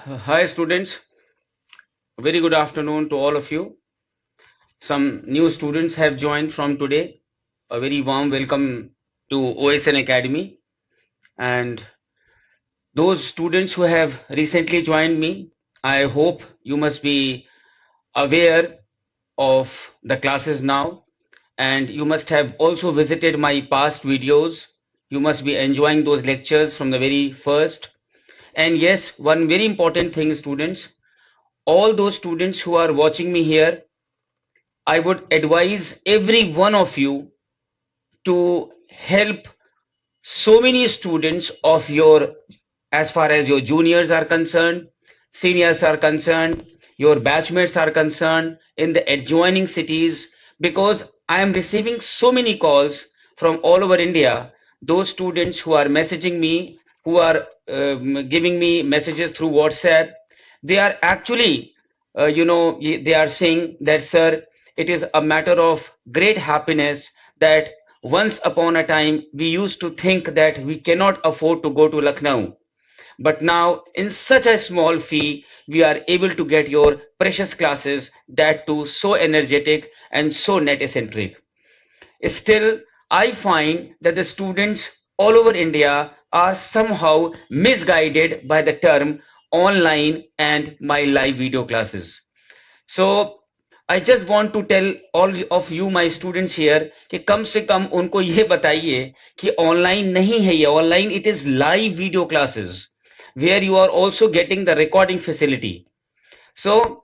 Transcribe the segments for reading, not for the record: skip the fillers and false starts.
Hi students, very good afternoon to all of you. Some new students have joined from today. A very warm welcome to OSN Academy, and those students who have recently joined me, I hope you must be aware of the classes now, and you must have also visited my past videos. You must be enjoying those lectures from the very first. And yes, one very important thing, students, all those students who are watching me here, I would advise every one of you to help so many students of your, as far as your juniors are concerned, seniors are concerned, your batchmates are concerned in the adjoining cities, because I am receiving so many calls from all over India. Those students who are messaging me, who are giving me messages through WhatsApp, they are actually, they are saying that, sir, it is a matter of great happiness that once upon a time we used to think that we cannot afford to go to Lucknow, but now in such a small fee we are able to get your precious classes, that too so energetic and so net centric. Still, I find that the students all over India are somehow misguided by the term online and my live video classes. So I just want to tell all of you my students here कि कम से कम उनको ये बताइए कि online नहीं है ये, online it is live video classes where you are also getting the recording facility. So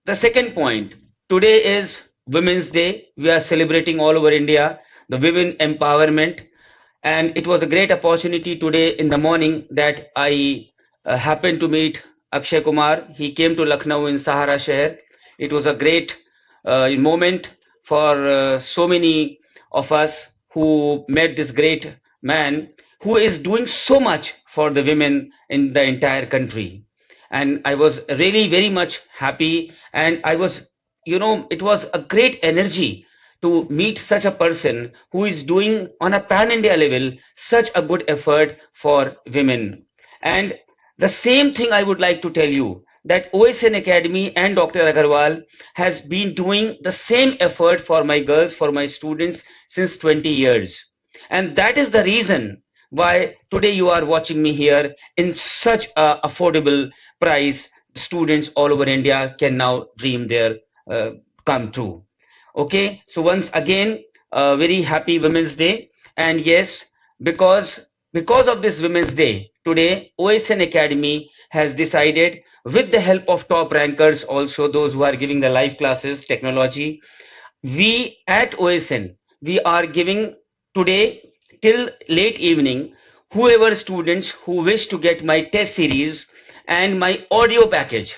the second point, today is Women's Day. We are celebrating all over India the women empowerment, and it was a great opportunity today in the morning that I happened to meet Akshay Kumar. He came to Lucknow in Sahara Shahar. It was a great moment for so many of us who met this great man who is doing so much for the women in the entire country. And I was really very much happy, and I was, it was a great energy to meet such a person who is doing on a pan India level such a good effort for women. And the same thing I would like to tell you, that OSN Academy and Dr. Agarwal has been doing the same effort for my girls, for my students since 20 years. And that is the reason why today you are watching me here in such a affordable price. Students all over India can now dream their come true. Okay, so once again, very happy Women's Day. And yes, because of this Women's Day, today OSN Academy has decided, with the help of top rankers, also those who are giving the live classes, technology, we at OSN, we are giving today till late evening, whoever students who wish to get my test series and my audio package,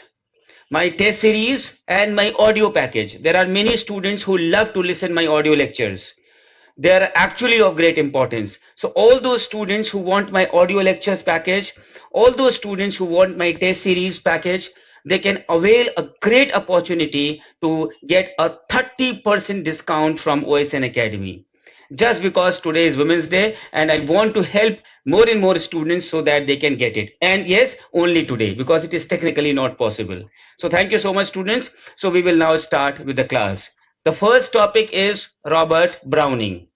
my test series and my audio package. There are many students who love to listen my audio lectures. They are actually of great importance. So all those students who want my audio lectures package, all those students who want my test series package, they can avail a great opportunity to get a 30% discount from OSN Academy. Just because today is Women's Day and I want to help more and more students so that they can get it. And yes, only today, because it is technically not possible. So thank you so much, students. So we will now start with the class. The first topic is Robert Browning.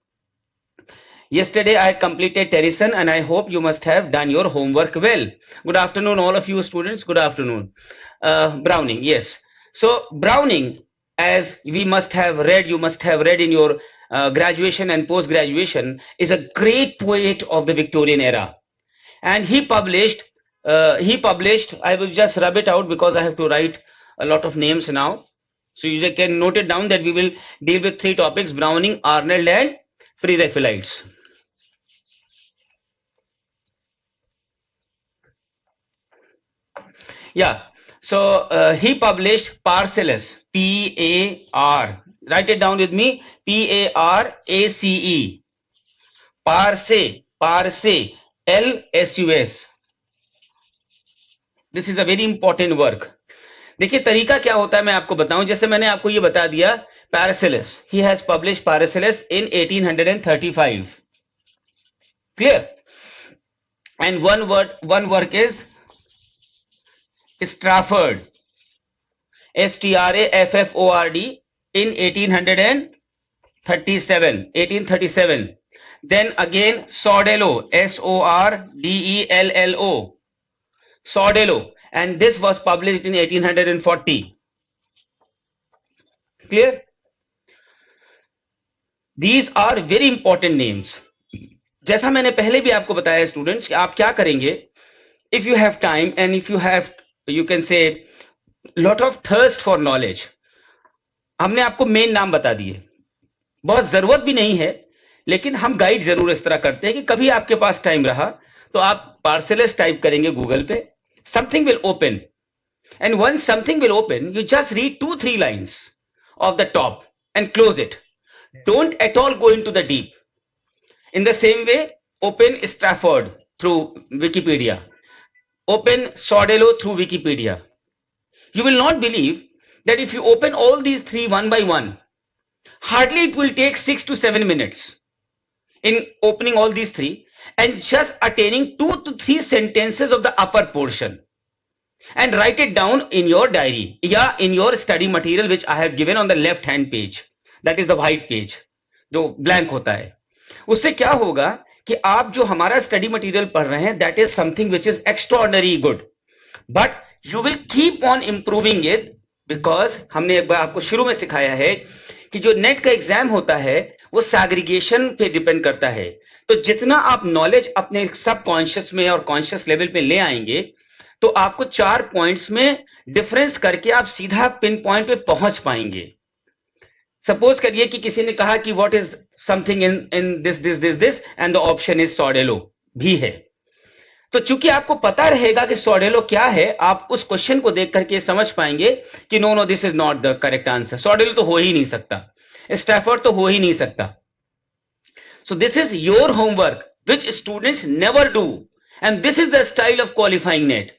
Yesterday I had completed Tennyson and I hope you must have done your homework well. Good afternoon, all of you students. Good afternoon. Browning, yes. So Browning, as we must have read, you must have read in your graduation and post-graduation, is a great poet of the Victorian era. And he published, I will just rub it out because I have to write a lot of names now. So you can note it down that we will deal with three topics: Browning, Arnold, and Pre-Raphaelites. Yeah. So he published Parcellus, P-A-R. Write it down with me, P-A-R-A-C-E. Parse, L-S-U-S. This is a very important work. देखिए तरीका क्या होता है मैं आपको बताऊं. जैसे मैंने आपको ये बता दिया, Paracelsus, he has published Paracelsus in 1835. Clear? And one work is Strafford, Strafford, in 1837. Then again Sordello, Sordello, Sordello, and this was published in 1840. Clear? These are very important names. जैसा मैंने पहले भी आपको बताया स्टूडेंट्स कि आप क्या करेंगे, if you have time and if you have, you can say, lot of thirst for knowledge. हमने आपको मेन नाम बता दिए, बहुत जरूरत भी नहीं है, लेकिन हम गाइड जरूर इस तरह करते हैं कि कभी आपके पास टाइम रहा तो आप पार्सेलस टाइप करेंगे गूगल पे, something will open, and once something will open, you just read 2-3 lines of the top and close it. Don't at all go into the deep. In the same way, open Strafford through Wikipedia, open Sordello through Wikipedia. You will not believe that if you open all these three one by one, hardly it will take 6 to 7 minutes in opening all these three and just attaining 2 to 3 sentences of the upper portion, and write it down in your diary या in your study material which I have given on the left hand page, that is the white page जो blank होता है. उससे क्या होगा कि आप जो हमारा स्टडी मटेरियल पढ़ रहे हैं, that is something which is extraordinary good, but you will keep on improving it because हमने एक बार आपको शुरू में सिखाया है कि जो नेट का एग्जाम होता है वो सैग्रीगेशन पे डिपेंड करता है. तो जितना आप नॉलेज अपने सब कॉन्शियस में और कॉन्शियस लेवल पे ले आएंगे तो आपको 4 पॉइंट्स में डिफरेंस करके आप सीधा पिन पॉइंट पे पहुंच पाएंगे. सपोज करिए कि किसी ने कहा कि what is something in this and the option is Sordello भी है, तो चूंकि आपको पता रहेगा कि सॉडेलो क्या है, आप उस क्वेश्चन को देख करके समझ पाएंगे कि no this is not the correct answer, Sordello तो हो ही नहीं सकता, स्टैफोर्ड तो हो ही नहीं सकता. So this is your homework which students never do, and this is the style of qualifying NET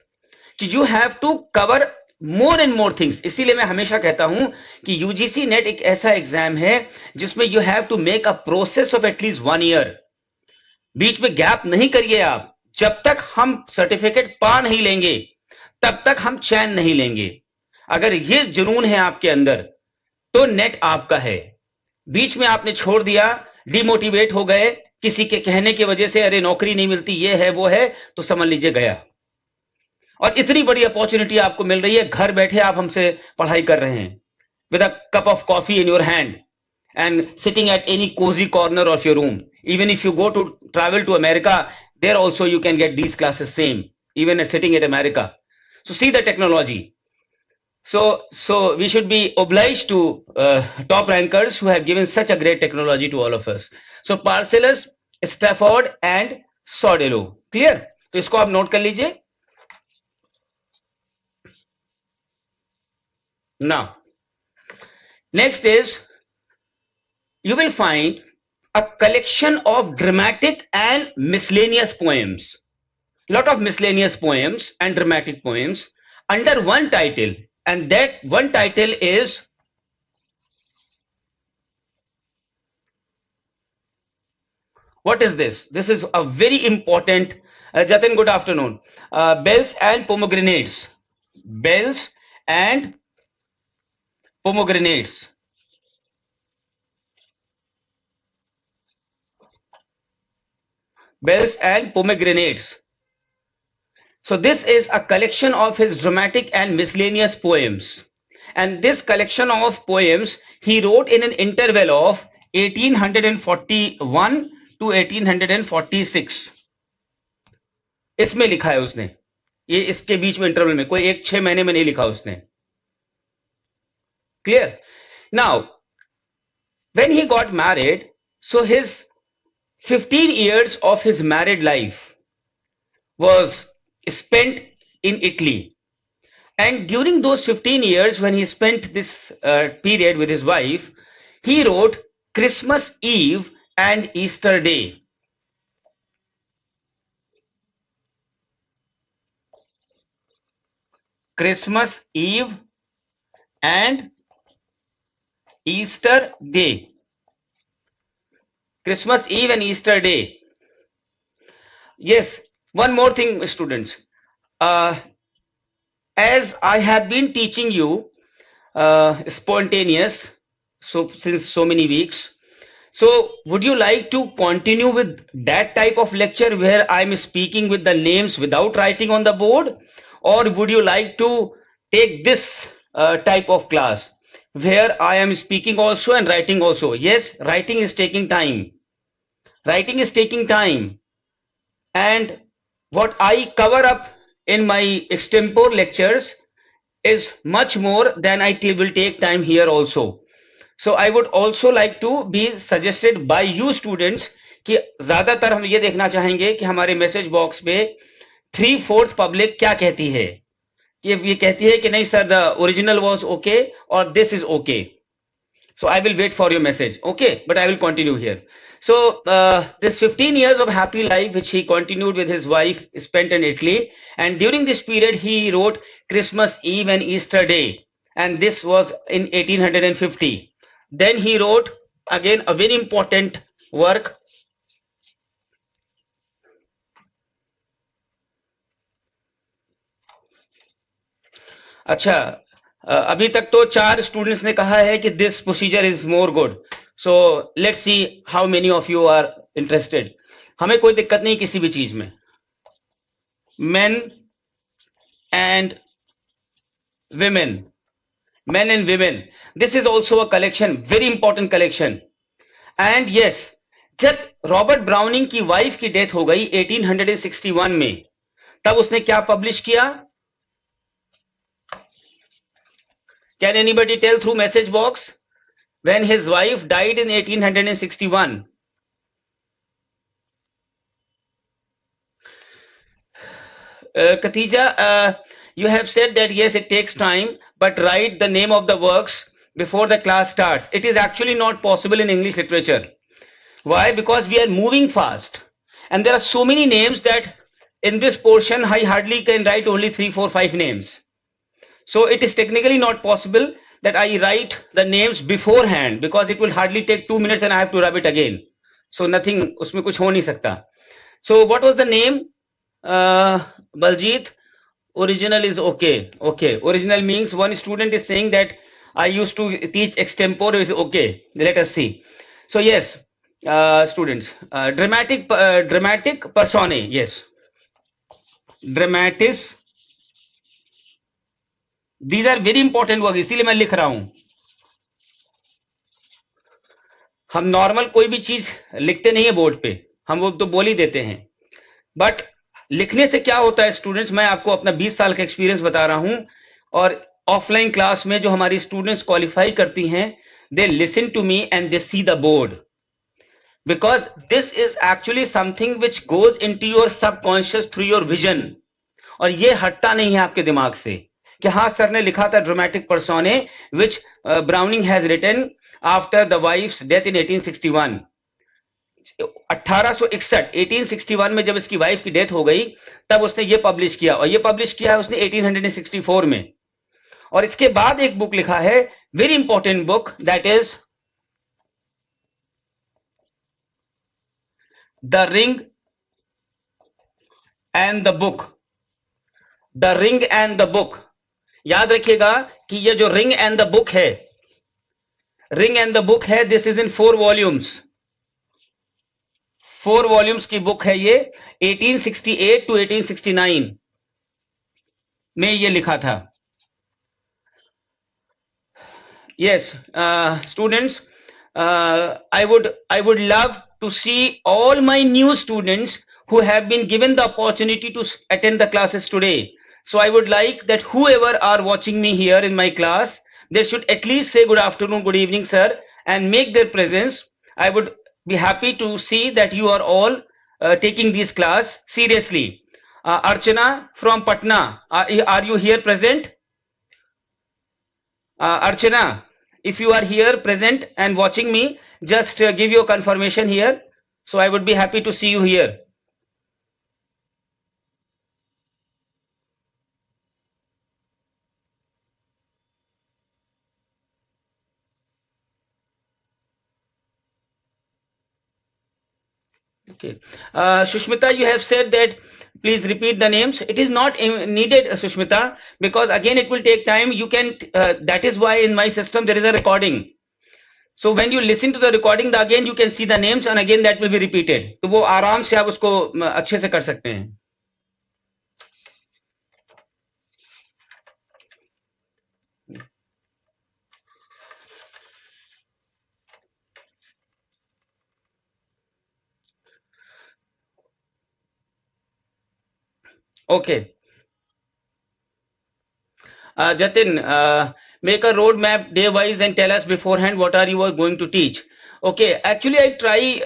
कि you have to cover more and more things. इसीलिए मैं हमेशा कहता हूं कि यूजीसी नेट एक ऐसा एग्जाम है जिसमें you have to make a process of at least 1 year. बीच में गैप नहीं करिए आप. जब तक हम सर्टिफिकेट पा नहीं लेंगे तब तक हम चैन नहीं लेंगे. अगर ये जुनून है आपके अंदर तो नेट आपका है. बीच में आपने छोड़ दिया, डिमोटिवेट हो गए किसी के कहने की वजह से, अरे नौकरी नहीं मिलती, ये है वो है, तो समझ लीजिए गया. और इतनी बड़ी अपॉर्चुनिटी आपको मिल रही है, घर बैठे आप हमसे पढ़ाई कर रहे हैं with a cup of coffee in your hand and sitting at any cozy corner of your room. Even if you go to travel to America, there also you can get these classes same, even sitting at America. So see the technology. So we should be obliged to top rankers who have given such a great technology to all of us. So Parcellus, Stafford and Sordello. Clear? तो इसको आप note कर लीजिए. Now, next is you will find a collection of dramatic and miscellaneous poems. Lot of miscellaneous poems and dramatic poems under one title, and that one title is what is this? This is a very important. Jatin, good afternoon. Bells and Pomegranates. Bells and Pomegranates. Bells and Pomegranates. So this is a collection of his dramatic and miscellaneous poems, and this collection of poems he wrote in an interval of 1841 to 1846. इसमें लिखा है उसने, ये इसके बीच में interval में, कोई 1-6 महीने में नहीं लिखा उसने. Clear? Now, when he got married, so his 15 years of his married life was spent in Italy, and during those 15 years when he spent this period with his wife, he wrote Christmas Eve and Easter Day. Christmas Eve and Easter Day. Christmas Eve and Easter Day. Yes, one more thing, students. as I have been teaching you spontaneous, so since so many weeks, so would you like to continue with that type of lecture where I'm speaking with the names without writing on the board, or would you like to take this type of class where I am speaking also and writing also? Yes, writing is taking time. Writing is taking time, and what I cover up in my extempore lectures is much more than I will take time here also. So I would also like to be suggested by you students कि ज्यादातर हम ये देखना चाहेंगे कि हमारे message box पे 3/4 public क्या कहती है, कि ये कहती है कि नहीं sir the original was okay और this is okay. So I will wait for your message. Okay, but I will continue here. So this 15 years of happy life, which he continued with his wife, spent in Italy. And during this period, he wrote Christmas Eve and Easter Day. And this was in 1850. Then he wrote again a very important work. अच्छा, अभी तक तो 4 students ने कहा है कि this procedure is more good. So let's see how many of you are interested. हमें कोई दिक्कत नहीं किसी भी चीज में. men and women, this is also a collection, very important collection. And yes, जब रॉबर्ट ब्राउनिंग की वाइफ की डेथ हो गई 1861 में, तब उसने क्या पब्लिश किया? Can anybody tell through message box? When his wife died in 1861. Khatija, you have said that yes, it takes time, but write the name of the works before the class starts. It is actually not possible in English literature. Why? Because we are moving fast. And there are so many names that in this portion, I hardly can write only 3, 4, 5 names. So it is technically not possible that I write the names beforehand, because it will hardly take 2 minutes and I have to rub it again. So nothing, उसमें कुछ हो नहीं सकता. So what was the name? Baljit, original is okay. Okay, original means one student is saying that I used to teach extempore is okay. Let us see. So yes, students, dramatic personae. Yes, dramatis. These are very important word, इसीलिए मैं लिख रहा हूं. हम normal कोई भी चीज लिखते नहीं है बोर्ड पे, हम वो तो बोल ही देते हैं. बट लिखने से क्या होता है स्टूडेंट्स, मैं आपको अपना 20 साल का एक्सपीरियंस बता रहा हूं. और ऑफलाइन क्लास में जो हमारी स्टूडेंट्स क्वालिफाई करती हैं, they listen to me and they see the board, because this is actually something which goes into your subconscious through your vision. और ये हटता नहीं है आपके दिमाग से कि हाँ सर ने लिखा था dramatic personae which Browning has written after the wife's death in 1861. 1861 1861 में जब इसकी वाइफ की डेथ हो गई, तब उसने ये पब्लिश किया, और ये पब्लिश किया है उसने 1864 में. और इसके बाद एक बुक लिखा है, very important book, that is the ring and the book. The ring and the book. याद रखिएगा कि ये जो रिंग एंड द बुक है, रिंग एंड द बुक है, this is in 4 volumes. 4 volumes की बुक है ये. 1868 टू 1869 में ये लिखा था. Yes, students, I would love to see all my new students who have been given the opportunity to attend the classes today. So I would like that whoever are watching me here in my class, they should at least say good afternoon, good evening, sir, and make their presence. I would be happy to see that you are all taking this class seriously. Archana from Patna, are you here present? Archana, if you are here present and watching me, just give your confirmation here. So I would be happy to see you here. Okay. Shushmita, you have said that Please repeat the names. It is not needed, Sushmita, because again it will take time. You can that is why in my system there is a recording. So when you listen to the recording, again you can see the names and again that will be repeated. तो वो आराम से आप उसको अच्छे से कर सकते हैं. Okay. Jatin, make a roadmap day wise and tell us beforehand what are you going to teach. Okay, actually I try,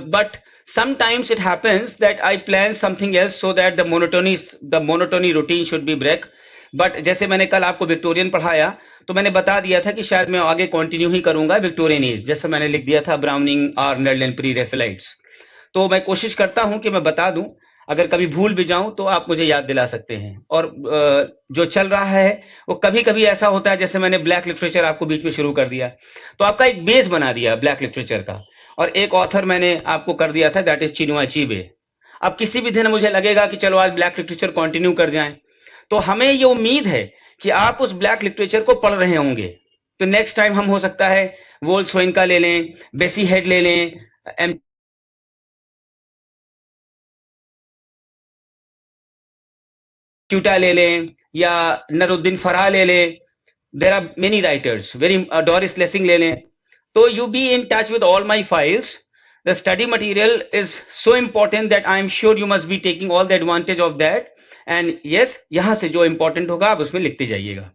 but sometimes it happens that I plan something else so that the monotony routine should be break. But जैसे मैंने कल आपको Victorian पढ़ाया तो मैंने बता दिया था कि शायद मैं आगे कंटिन्यू ही करूंगा विक्टोरियन एज, जैसे मैंने लिख दिया था browning, Arnold and pre Raphaelites. तो मैं कोशिश करता हूं कि मैं बता दूं, अगर कभी भूल भी जाऊं तो आप मुझे याद दिला सकते हैं. और जो चल रहा है वो कभी कभी ऐसा होता है, जैसे मैंने ब्लैक लिटरेचर आपको बीच में शुरू कर दिया तो आपका एक बेस बना दिया ब्लैक लिटरेचर का, और एक ऑथर मैंने आपको कर दिया था, दैट इज चिनुआ अचीबे. अब किसी भी दिन मुझे लगेगा कि चलो आज ब्लैक लिटरेचर कंटिन्यू कर जाएं, तो हमें ये उम्मीद है कि आप उस ब्लैक लिटरेचर को पढ़ रहे होंगे. तो नेक्स्ट टाइम हम हो सकता है वोल्सवाइन का ले लें, बेसी हेड ले लें, एम ट्यूटा ले लें या नरुद्दीन फराह ले लें. There are many writers, very Doris Lessing ले लें. तो you be in touch with all my files. The study material is so important that I am sure you must be taking all the advantage of that. And yes, यहां से जो important होगा आप उसमें लिखते जाइएगा.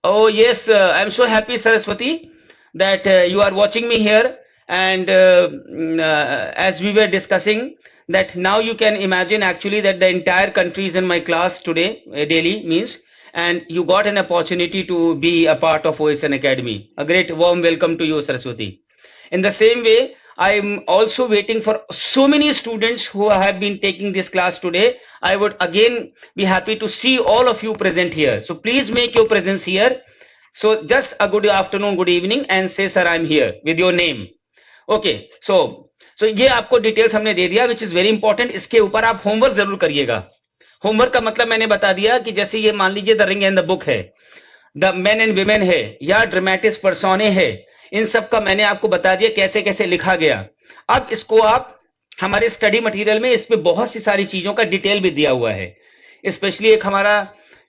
Oh yes, I'm so happy, Saraswati, that you are watching me here. And as we were discussing, that now you can imagine actually that the entire country is in my class today, daily means, and you got an opportunity to be a part of OSN Academy. A great warm welcome to you, Saraswati. In the same way, I'm also waiting for so many students who have been taking this class today. I would again be happy to see all of you present here. So please make your presence here. So just a good afternoon, good evening, and say, sir, I'm here with your name. Okay. So ये आपको details हमने दे दिया, which is very important. इसके ऊपर आप homework जरूर करिएगा. Homework का मतलब मैंने बता दिया कि जैसे ये मान लीजिए the ring and the book है, द मेन एंड विमेन है, या ड्रामेटिस पर्सोने है, इन सब का मैंने आपको बता दिया कैसे कैसे लिखा गया. अब इसको आप हमारे स्टडी मटेरियल में इस पे बहुत सी सारी चीजों का डिटेल भी दिया हुआ है. स्पेशली एक हमारा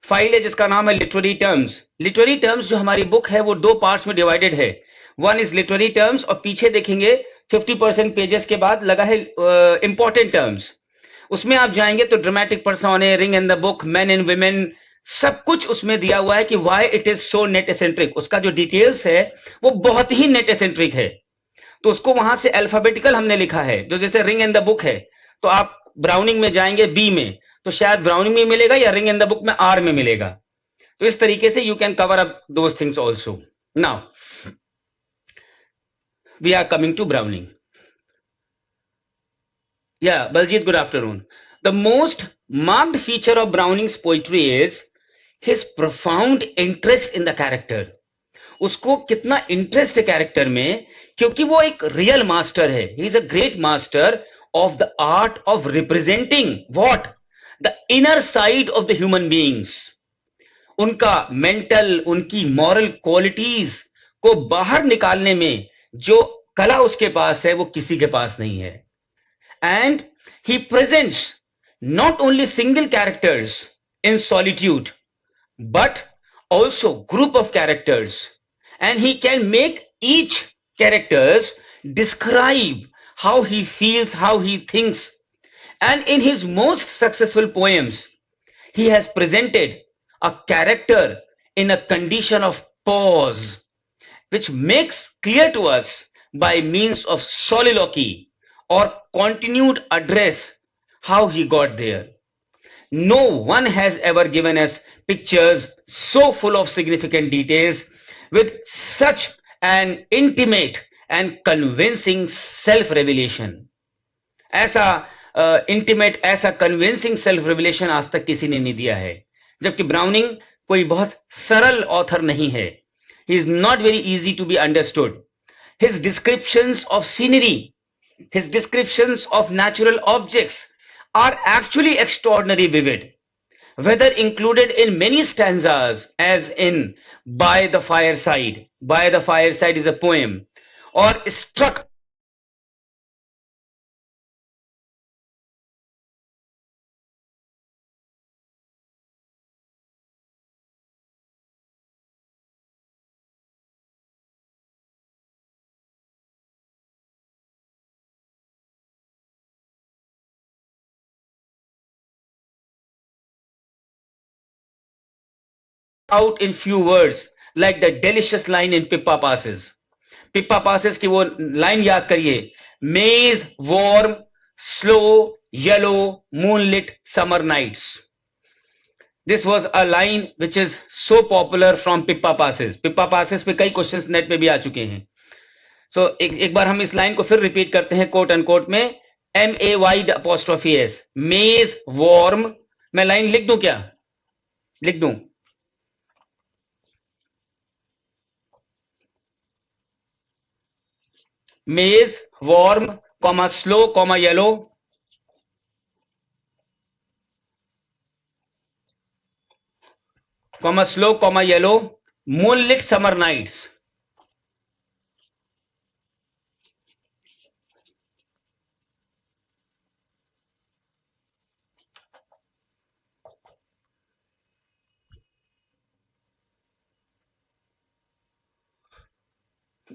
फाइल है जिसका नाम है लिटरेरी टर्म्स. लिटरेरी टर्म्स जो हमारी बुक है वो 2 पार्ट्स में डिवाइडेड है. वन इज लिटरेरी टर्म्स, और पीछे देखेंगे 50% पेजेस के बाद लगा है इंपॉर्टेंट टर्म्स. उसमें आप जाएंगे तो dramatic personae, ring and the book, men and women, सब कुछ उसमें दिया हुआ है कि why it is so NET eccentric. उसका जो डिटेल्स है वो बहुत ही नेट एसेंट्रिक है. तो उसको वहां से अल्फाबेटिकल हमने लिखा है. जो जैसे रिंग एंड द बुक है तो आप ब्राउनिंग में जाएंगे बी में, तो शायद ब्राउनिंग में मिलेगा या रिंग एंड द बुक में आर में मिलेगा. तो इस तरीके से you can cover up those things also. Now we are coming to Browning. Yeah, Baljit, good afternoon. The most marked feature of Browning's poetry is his profound interest in the character. उसको कितना interest है character में, क्योंकि वो एक real master है. He is a great master of the art of representing what, the inner side of the human beings. उनका mental, उनकी मॉरल क्वालिटीज को बाहर निकालने में जो कला उसके पास है वो किसी के पास नहीं है. And he presents not only single characters in solitude, but also group of characters, and he can make each characters describe how he feels, how he thinks. And in his most successful poems, he has presented a character in a condition of pause, which makes clear to us by means of soliloquy or continued address how he got there. No one has ever given us pictures so full of significant details with such an intimate and convincing self-revelation. ऐसा intimate, ऐसा convincing self revelation आज तक किसी ने नहीं दिया है. जबकि ब्राउनिंग कोई बहुत सरल ऑथर नहीं है. He is not very easy to be understood. His descriptions of scenery, his descriptions of natural objects are actually extraordinarily vivid, whether included in many stanzas, as in By the Fireside. By the Fireside is a poem, or struck out in few words, like the delicious line in Pippa Passes. Pippa Passes की वो line याद करिए, Maze, warm, slow, yellow, moonlit summer nights. This was a line which is so popular from Pippa Passes. Pippa Passes पे कई questions net में भी आ चुके हैं. So एक बार हम इस लाइन को फिर रिपीट करते हैं कोट अनकोट में, MAY'(S), Maze, warm. मैं लाइन लिख दूं क्या? लिख दूं. Maze, warm, comma slow, comma yellow. Comma slow, comma yellow, moonlit summer nights.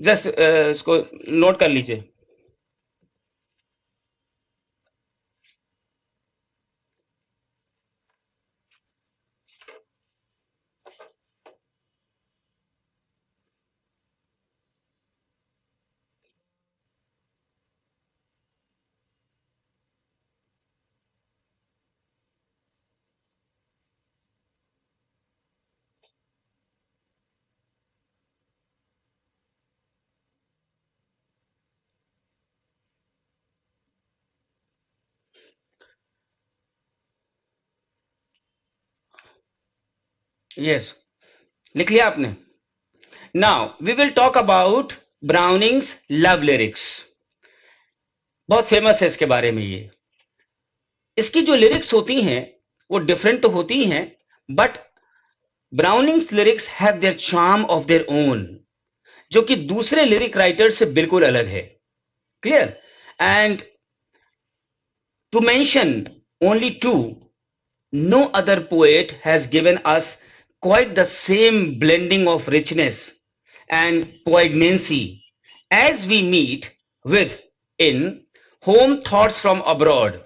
Just इसको नोट कर लीजिए. यस, लिख लिया आपने. Now we will talk about Browning's love lyrics. बहुत फेमस है इसके बारे में. ये इसकी जो लिरिक्स होती हैं वो डिफरेंट तो होती हैं, but Browning's lyrics have their charm of their own, जो कि दूसरे लिरिक राइटर से बिल्कुल अलग है. Clear? And to mention only two, no other poet has given us quite the same blending of richness and poignancy as we meet with in Home Thoughts from Abroad.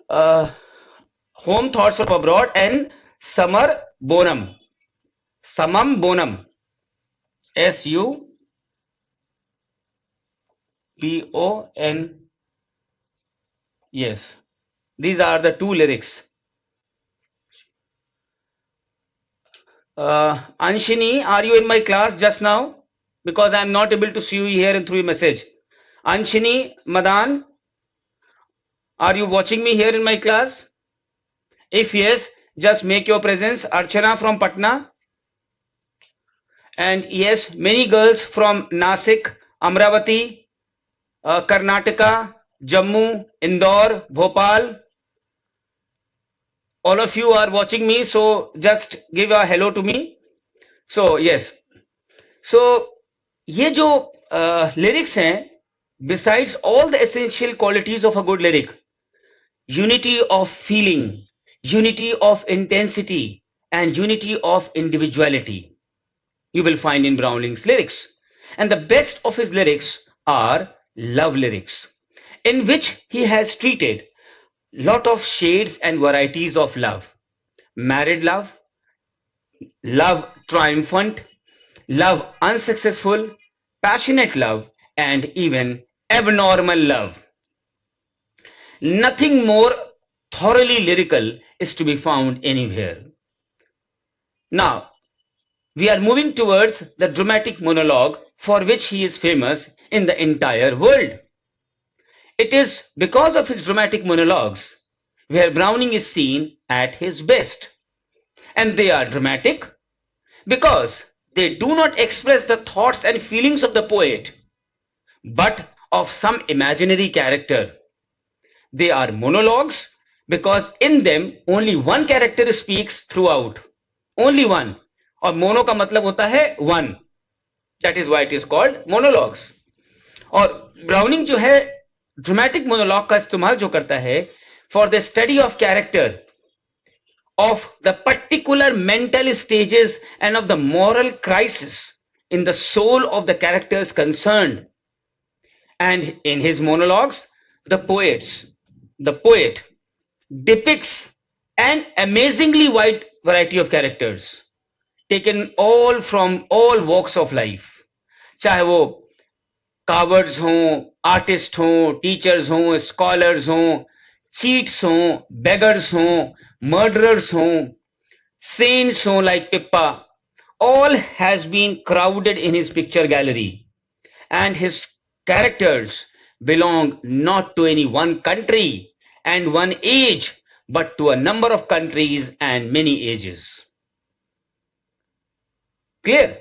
Home Thoughts from Abroad and Summer Bonum. Summum Bonum. SUBON. Yes. These are the two lyrics. Anshini, are you in my class just now? Because I am not able to see you here and through your message. Anshini, Madan, are you watching me here in my class? If yes, just make your presence. Archana from Patna. And yes, many girls from Nasik, Amravati, Karnataka, Jammu, Indore, Bhopal. All of you are watching me, so just give a hello to me. So yes. So ये जो lyrics हैं, besides all the essential qualities of a good lyric, unity of feeling, unity of intensity, and unity of individuality, you will find in Browning's lyrics. And the best of his lyrics are love lyrics, in which he has treated lot of shades and varieties of love: married love, love triumphant, love unsuccessful, passionate love, and even abnormal love. Nothing more thoroughly lyrical is to be found anywhere. Now, we are moving towards the dramatic monologue for which he is famous in the entire world. It is because of his dramatic monologues where Browning is seen at his best. And they are dramatic because they do not express the thoughts and feelings of the poet, but of some imaginary character. They are monologues because in them only one character speaks throughout. Only one. और mono का मतलब होता है one. That is why it is called monologues. और browning जो है dramatic monologue का इस्तेमाल जो करता है for the study of character of the particular mental stages and of the moral crisis in the soul of the characters concerned. And in his monologues, the poet depicts an amazingly wide variety of characters, taken all from all walks of life. चाहे वो cowards हों, artist हों, teachers हों, scholars हों, cheats हों, beggars हों, murderers home, saints home like Pippa, all has been crowded in his picture gallery, and his characters belong not to any one country and one age, but to a number of countries and many ages. Clear?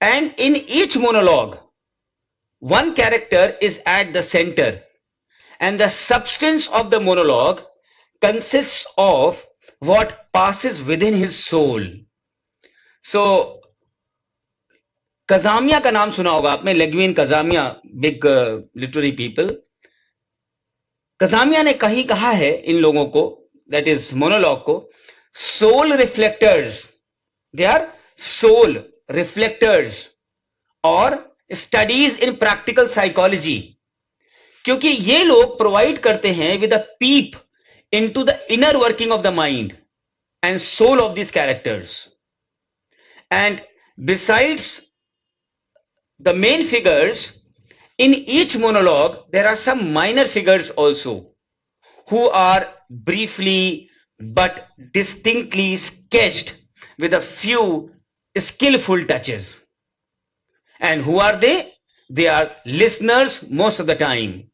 And in each monologue, one character is at the center, and the substance of the monologue consists of what passes within his soul. So, कजामिया का नाम सुना होगा आपने, Legouis Cazamian, big literary people. Cazamian ने कहीं कहा है इन लोगों को, दैट इज मोनोलॉग को, soul reflectors. They are soul reflectors और स्टडीज इन प्रैक्टिकल साइकोलॉजी, क्योंकि ये लोग प्रोवाइड करते हैं with a peep into the inner working of the mind and soul of these characters. And besides the main figures, in each monologue, there are some minor figures also who are briefly but distinctly sketched with a few skillful touches. And who are they? They are listeners most of the time,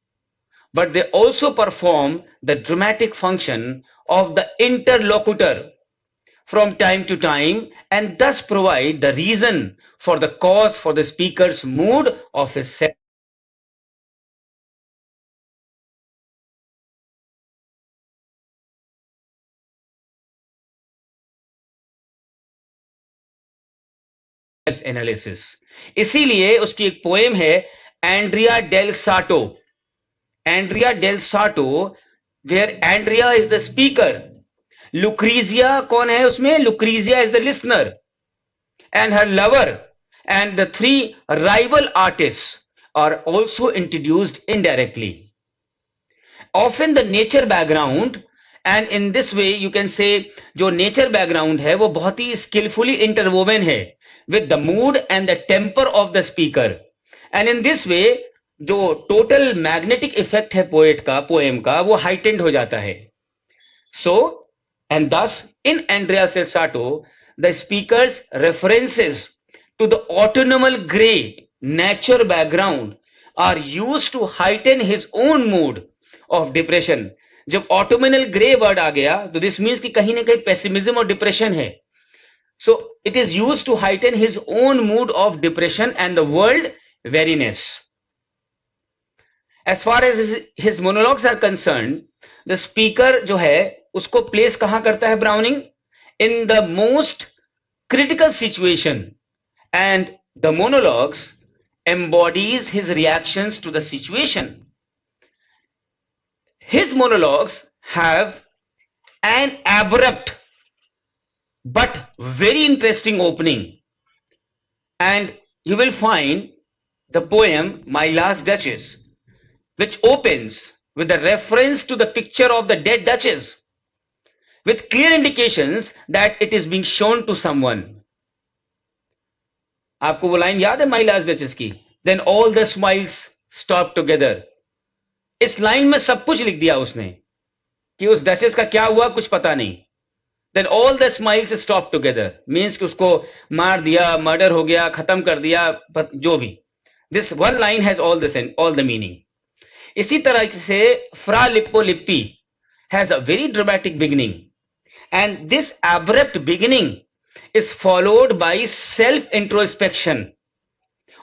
but they also perform the dramatic function of the interlocutor from time to time and thus provide the reason for the cause for the speaker's mood of his self-analysis. इसीलिए उसकी एक poem है Andrea del साटो. Andrea del Sarto, where Andrea is the speaker. Lucrezia कौन है उसमें? Lucrezia is the listener, and her lover and the three rival artists are also introduced indirectly. Often the nature background, and in this way you can say जो nature background है वो बहुत ही skillfully interwoven है with the mood and the temper of the speaker, and in this way जो total magnetic effect है poet का, poem का, वो हाइटेंड हो जाता है. So and thus in Andrea del Sarto the speakers references to the autumnal grey nature background are used to heighten his own mood of depression. जब autumnal grey word आ गया तो this means कि कहीं ना कहीं पेसिमिज्म और depression है. So it is used to heighten his own mood of depression and the world weariness. As far as his monologues are concerned, the speaker जो है उसको प्लेस कहां करता है browning? In the most critical situation, and the monologues embodies his reactions to the situation. His monologues have an abrupt but very interesting opening, and you will find the poem My Last Duchess, which opens with a reference to the picture of the dead duchess, with clear indications that it is being shown to someone. आपको वो line याद है my last duchess की? Then all the smiles stop together. इस line में सब कुछ लिख दिया उसने कि उस डचेस का क्या हुआ कुछ पता नहीं. Then all the smiles stop together means कि उसको मार दिया, मर्डर हो गया, खत्म कर दिया, जो भी. This one line has all the meaning. इसी तरह से फ्रा लिप्पो lippy has a very dramatic beginning, and this abrupt beginning is followed by self introspection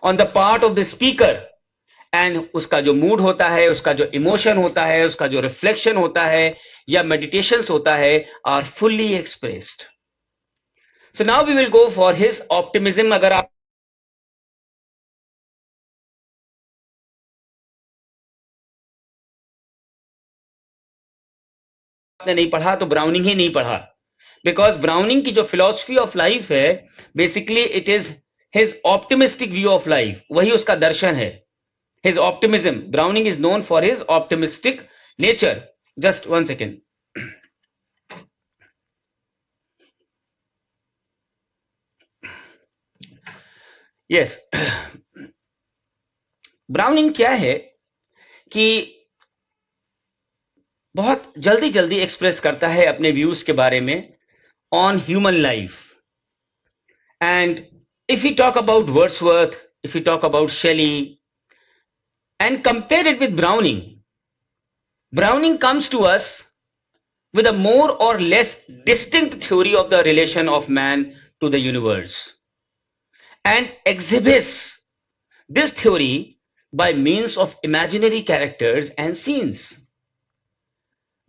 on the part of the speaker, and उसका जो मूड होता है, उसका जो इमोशन होता है, उसका जो रिफ्लेक्शन होता है या मेडिटेशंस होता है, are fully expressed. So now we will go for his optimism. अगर आपने नहीं पढ़ा तो ब्राउनिंग ही नहीं पढ़ा, बिकॉज ब्राउनिंग की जो फिलॉसफी ऑफ लाइफ है, basically it is his optimistic view of life. वही उसका दर्शन है, his optimism. Browning is known for his optimistic nature. Just one second. Yes. Browning क्या है कि बहुत जल्दी जल्दी एक्सप्रेस करता है अपने व्यूज के बारे में on human life. And if you talk about Wordsworth, if you talk about Shelley and compare it with Browning, Browning comes to us with a more or less distinct theory of the relation of man to the universe and exhibits this theory by means of imaginary characters and scenes,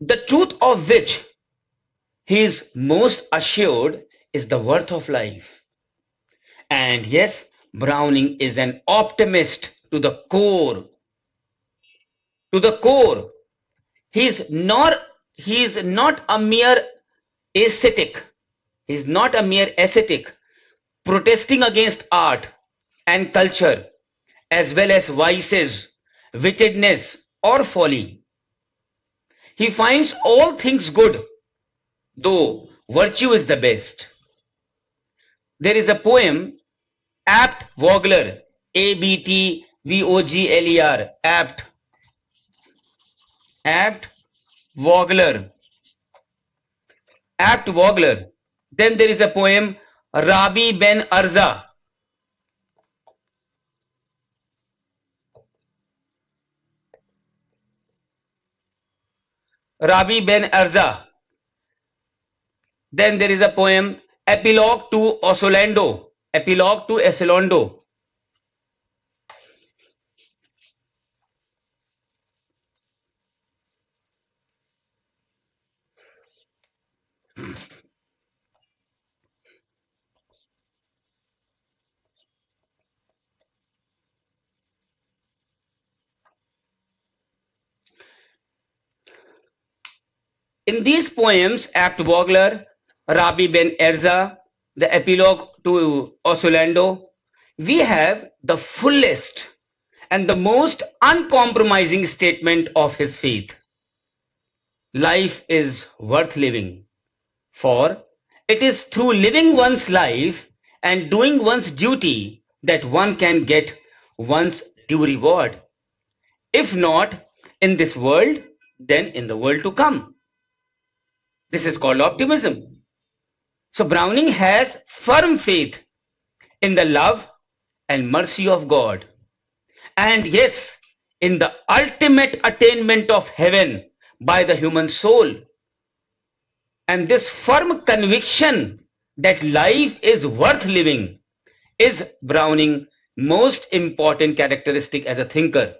the truth of which he is most assured is the worth of life. And yes, Browning is an optimist to the core. To the core. He is not a mere ascetic. He is not a mere ascetic protesting against art and culture as well as vices, wickedness or folly. He finds all things good, though virtue is the best. There is a poem, Abt Vogler, Abtvogler, Abt Vogler. Then there is a poem, Rabi Ben Arza. Rabi Ben Arza. Then there is a poem, Epilogue to Osolando. Epilogue to Osolando. In these poems, Abt Vogler, Rabi Ben Erza, the epilogue to Osolando, we have the fullest and the most uncompromising statement of his faith. Life is worth living, for it is through living one's life and doing one's duty that one can get one's due reward. If not in this world, then in the world to come. This is called optimism. So Browning has firm faith in the love and mercy of God. And yes, in the ultimate attainment of heaven by the human soul. And this firm conviction that life is worth living is Browning's most important characteristic as a thinker.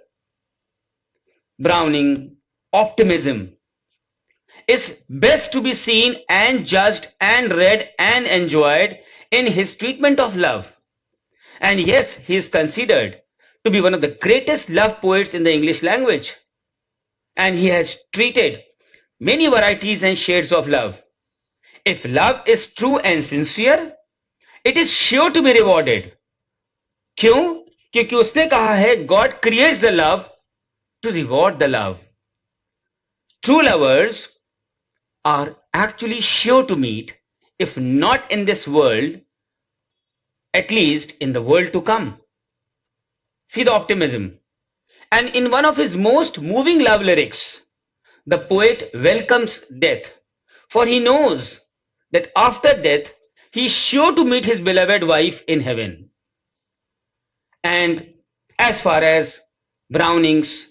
Browning optimism is best to be seen and judged and read and enjoyed in his treatment of love. And yes, he is considered to be one of the greatest love poets in the English language. And he has treated many varieties and shades of love. If love is true and sincere, it is sure to be rewarded. क्यों? क्योंकि उसने कहा है, God creates the love to reward the love. True lovers are actually sure to meet, if not in this world, at least in the world to come. See the optimism. And in one of his most moving love lyrics, the poet welcomes death, for he knows that after death, he is sure to meet his beloved wife in heaven. And as far as Browning's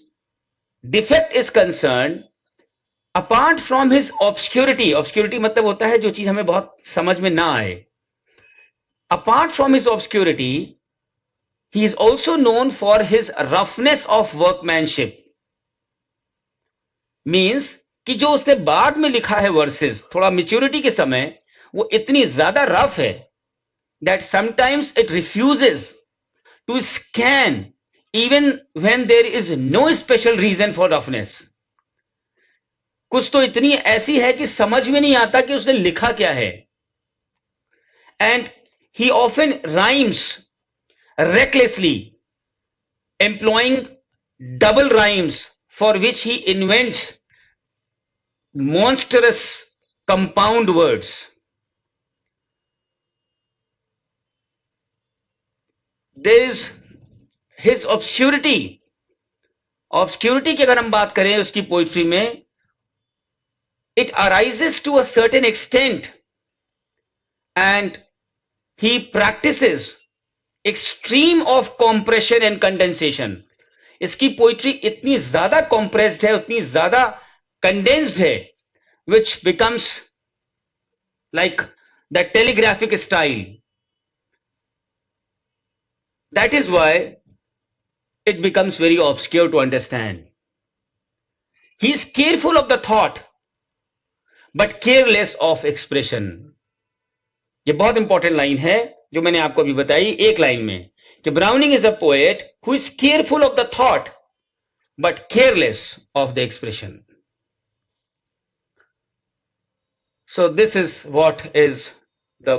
defect is concerned, apart from his obscurity, obscurity मतलब होता है जो चीज हमें बहुत समझ में ना आए, apart from his obscurity, he is also known for his roughness of workmanship. Means कि जो उसने बाद में लिखा है वर्सेस थोड़ा मेच्योरिटी के समय वो इतनी ज्यादा रफ है that sometimes it refuses to scan even when there is no special reason for roughness. कुछ तो इतनी ऐसी है कि समझ में नहीं आता कि उसने लिखा क्या है. And he often rhymes recklessly, employing double rhymes for which he invents monstrous compound words. There is his obscurity. Obscurity की अगर हम बात करें उसकी पोइट्री में, it arises to a certain extent and he practices extreme of compression and condensation. इसकी poetry इतनी ज्यादा compressed है, उतनी ज्यादा condensed है, which becomes like the telegraphic style. That is why it becomes very obscure to understand. He is careful of the thought but careless of expression. ये बहुत important line है जो मैंने आपको अभी बताई एक लाइन में कि browning is a poet who is careful of the thought but careless of the expression. So this is what is the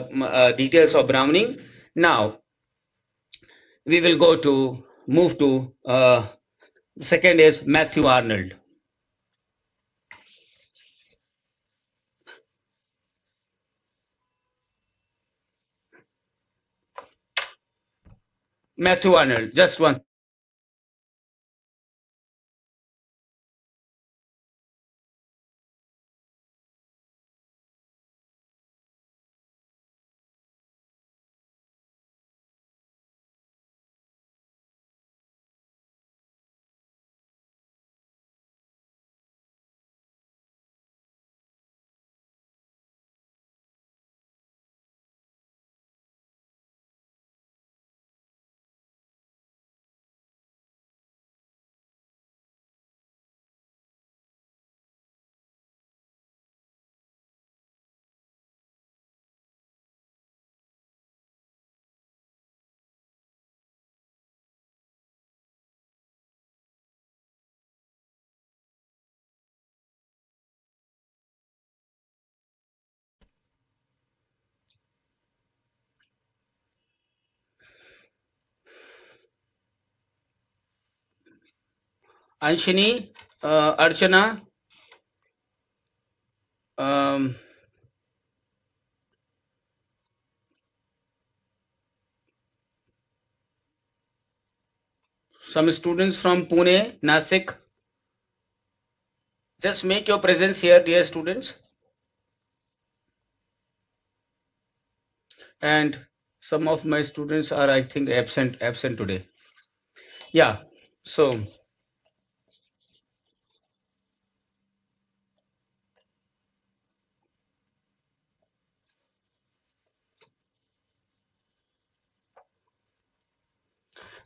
details of Browning. Now we will move to the second is Matthew Arnold. Matthew Arnold, just one. Anshini, Archana, some students from Pune, Nasik. Just make your presence here, dear students. And some of my students are, I think, absent today. Yeah, so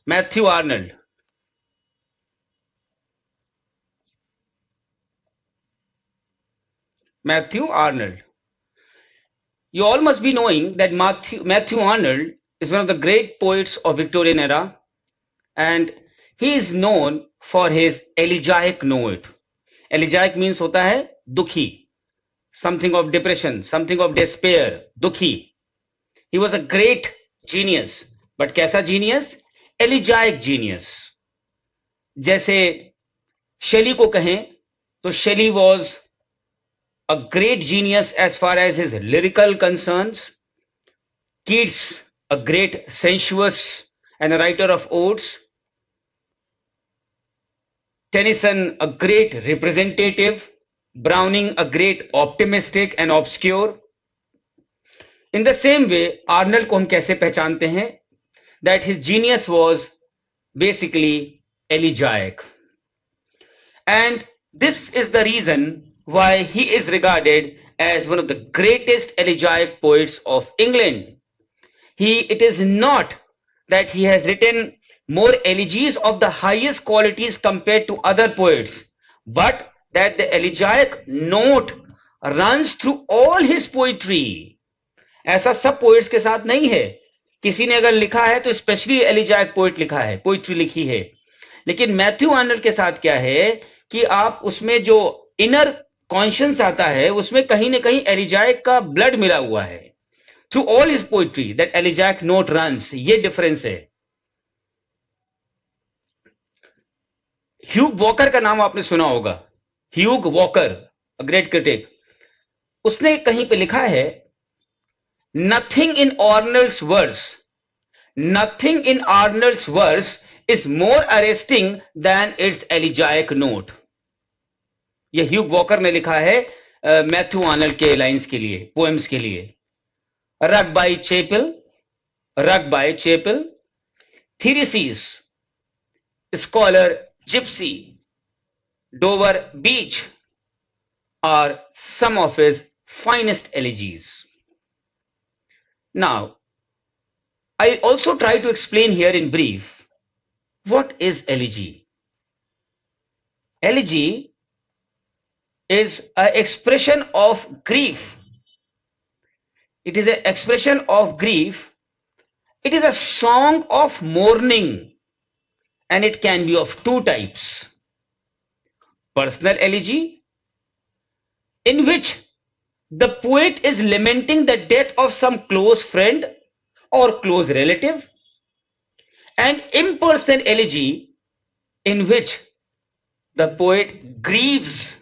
Matthew Arnold. Matthew Arnold. You all must be knowing that Matthew Arnold is one of the great poets of Victorian era, and he is known for his elegiac note. Elegiac means होता है दुखी, something of depression, something of despair, दुखी. He was a great genius, but कैसा genius? Elegiac genius. जैसे शेली को कहें तो शेली was a great genius as far as his lyrical concerns. Keats, a great sensuous and a writer of odes. Tennyson, a great representative. Browning, a great optimistic and obscure. In the same way, Arnold को हम कैसे पहचानते हैं? That his genius was basically elegiac. And this is the reason why he is regarded as one of the greatest elegiac poets of England. It is not that he has written more elegies of the highest qualities compared to other poets, but that the elegiac note runs through all his poetry. ऐसा सब poets के साथ नहीं है. किसी ने अगर लिखा है तो स्पेशली एलिजाइक पोएट लिखा है, पोइट्री लिखी है. लेकिन मैथ्यू आर्नल्ड के साथ क्या है कि आप उसमें जो इनर कॉन्शियस आता है उसमें कहीं ना कहीं एलिजाइक का ब्लड मिला हुआ है. Through all his poetry that elegiac note runs. ये डिफरेंस है. ह्यूग वॉकर का नाम आपने सुना होगा. Hugh Walker, a great critic. उसने कहीं पे लिखा है, Nothing in Arnold's verse is more arresting than its elegiac note. यह ह्यूग वॉकर ने लिखा है मैथ्यू आर्नल्ड के लाइंस के लिए, पोएम्स के लिए. Rugby Chapel, Thyrsis, Scholar Gipsy, Dover Beach are some of his finest elegies. Now, I also try to explain here in brief what is elegy. Elegy is an expression of grief. It is an expression of grief. It is a song of mourning, and it can be of two types. Personal elegy, in which the poet is lamenting the death of some close friend or close relative, and impersonal elegy, in which the poet grieves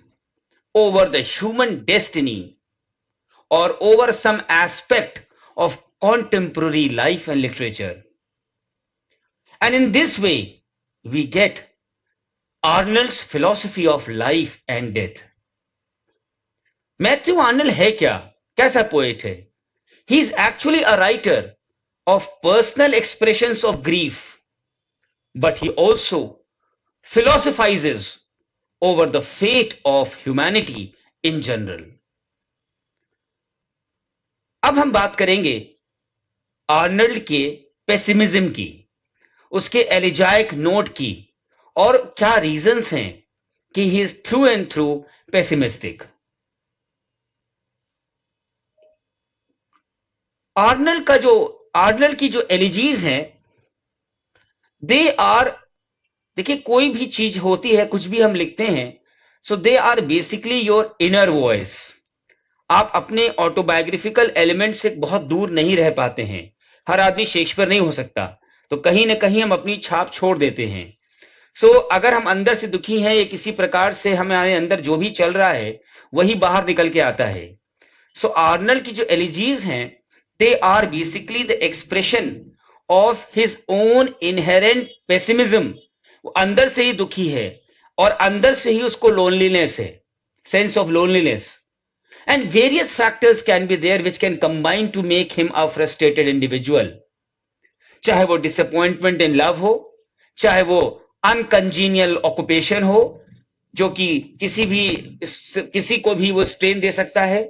over the human destiny or over some aspect of contemporary life and literature. And in this way, we get Arnold's philosophy of life and death. Matthew Arnold है क्या? कैसा poet है? He is actually a writer of personal expressions of grief, but he also philosophizes over the fate of humanity in general. अब हम बात करेंगे Arnold के pessimism की, उसके एलिजाइक नोट की, और क्या रीजंस हैं कि he is through and through pessimistic. Arnold की जो एलिजीज हैं, दे आर, देखिए कोई भी चीज होती है, कुछ भी हम लिखते हैं, so they are basically your inner voice. आप अपने ऑटोबायोग्राफिकल एलिमेंट से बहुत दूर नहीं रह पाते हैं. हर आदमी शेक्सपियर नहीं हो सकता, तो कहीं ना कहीं हम अपनी छाप छोड़ देते हैं. सो अगर हम अंदर से दुखी हैं या किसी प्रकार से हमारे अंदर जो भी चल रहा है वही बाहर निकल के आता है. सो आर्नल्ड की जो एलिजीज हैं, they are basically the expression of his own inherent pessimism. वो अंदर से ही दुखी है और अंदर से ही उसको loneliness है, sense of loneliness, and various factors can be there which can combine to make him a frustrated individual. चाहे वो disappointment in love हो, चाहे वो uncongenial occupation हो, जो कि किसी को भी वो strain दे सकता है.